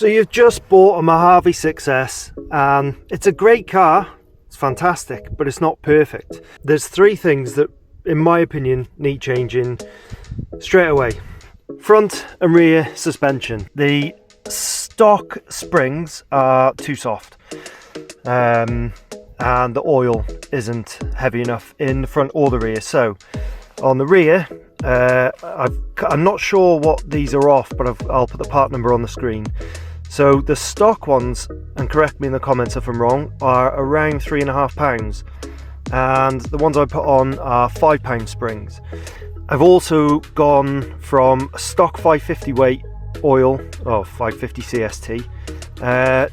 So you've just bought a Mojave 6S and it's a great car, it's fantastic, but it's not perfect. There's three things that, in my opinion, need changing straight away. Front and rear suspension. The stock springs are too soft and the oil isn't heavy enough in the front or the rear. So on the rear, I'm not sure what these are off, but I'll put the part number on the screen. So the stock ones, and correct me in the comments if I'm wrong, are around £3.5, and the ones I put on are £5 springs. I've also gone from a stock 550 weight oil, 550 CST,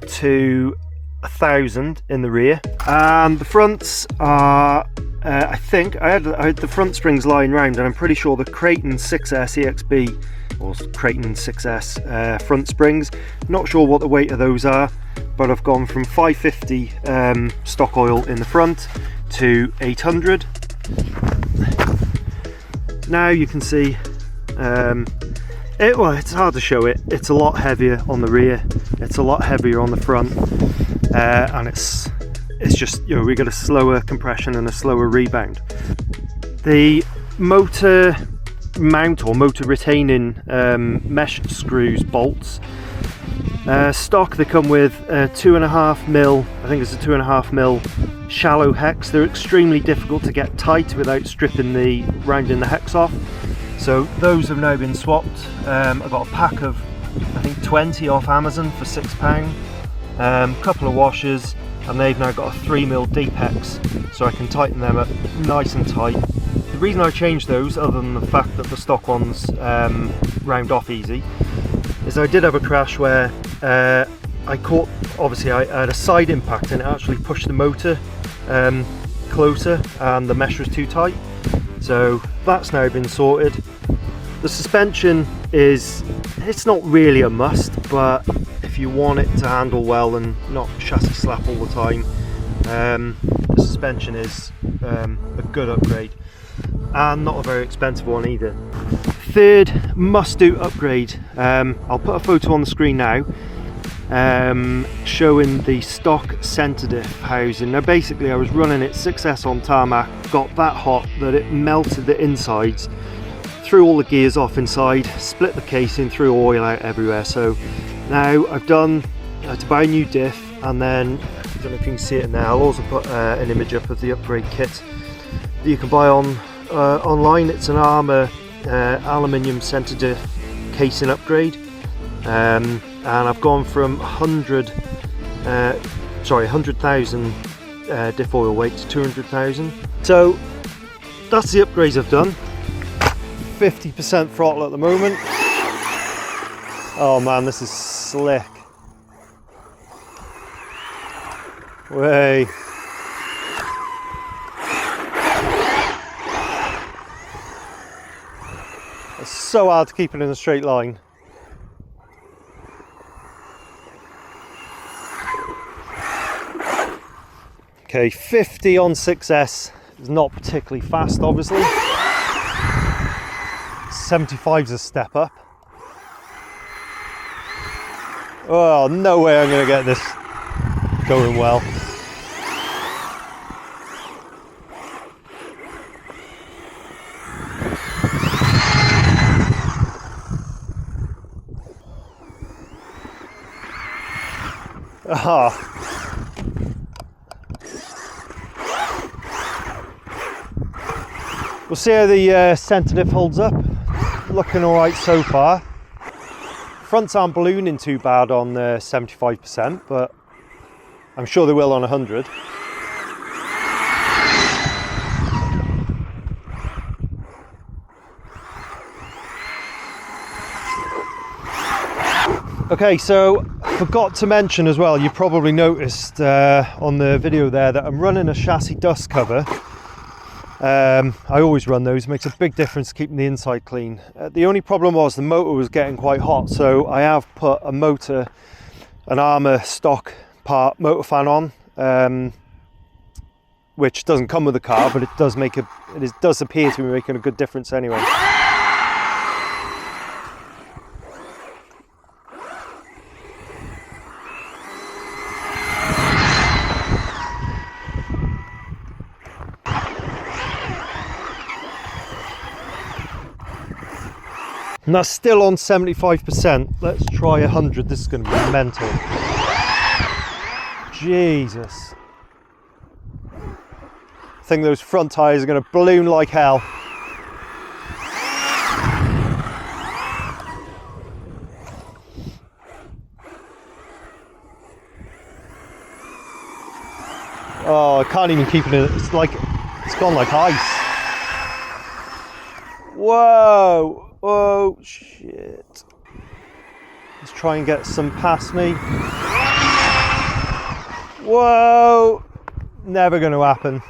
to 1,000 in the rear, and the fronts are I think I had the front springs lying round, and I'm pretty sure the Creighton 6S EXB or Creighton 6S front springs, not sure what the weight of those are, but I've gone from 550 stock oil in the front to 800. Now you can see it's hard to show it, it's a lot heavier on the rear, it's a lot heavier on the front, and it's just, you know, we got a slower compression and a slower rebound. The motor mount or motor retaining mesh screws, bolts, stock, they come with a 2.5mm, I think it's a 2.5mm shallow hex. They're extremely difficult to get tight without rounding the hex off. So those have now been swapped. I got a pack of, I think, 20 off Amazon for £6. Couple of washers, and they've now got a 3mm deep hex, so I can tighten them up nice and tight. The reason I changed those, other than the fact that the stock ones round off easy, is I did have a crash where I caught, obviously I had a side impact and it actually pushed the motor closer and the mesh was too tight. So that's now been sorted. The suspension it's not really a must, but if you want it to handle well and not chassis slap all the time, the suspension is a good upgrade, and not a very expensive one either. Third must-do upgrade, I'll put a photo on the screen now, showing the stock centre diff housing. Now basically I was running it 6S on tarmac, got that hot that it melted the insides, threw all the gears off inside, split the casing, threw oil out everywhere. So now I had to buy a new diff, and then, I don't know if you can see it now, I'll also put an image up of the upgrade kit that you can buy online. It's an Armour aluminium centre diff casing upgrade, and I've gone from 100,000 diff oil weight to 200,000. So that's the upgrades I've done. 50% throttle at the moment. Oh man, this is slick. Way. It's so hard to keep it in a straight line. Okay, 50 on 6S is not particularly fast, obviously. 75 is a step up. Oh, no way I'm going to get this going well. Ah. We'll see how the centre diff holds up. Looking all right so far. Fronts aren't ballooning too bad on 75%, but I'm sure they will on 100. Okay, so I forgot to mention as well, you probably noticed on the video there that I'm running a chassis dust cover. I always run those, makes a big difference keeping the inside clean. The only problem was the motor was getting quite hot, so I have put an Armour stock part motor fan on, which doesn't come with the car, but it does appear to be making a good difference anyway. And that's still on 75%. Let's try 100. This is going to be mental. Jesus. I think those front tyres are going to balloon like hell. Oh, I can't even keep it in. It's like, it's gone like ice. Whoa. Oh, shit. Let's try and get some past me. Whoa. Never going to happen.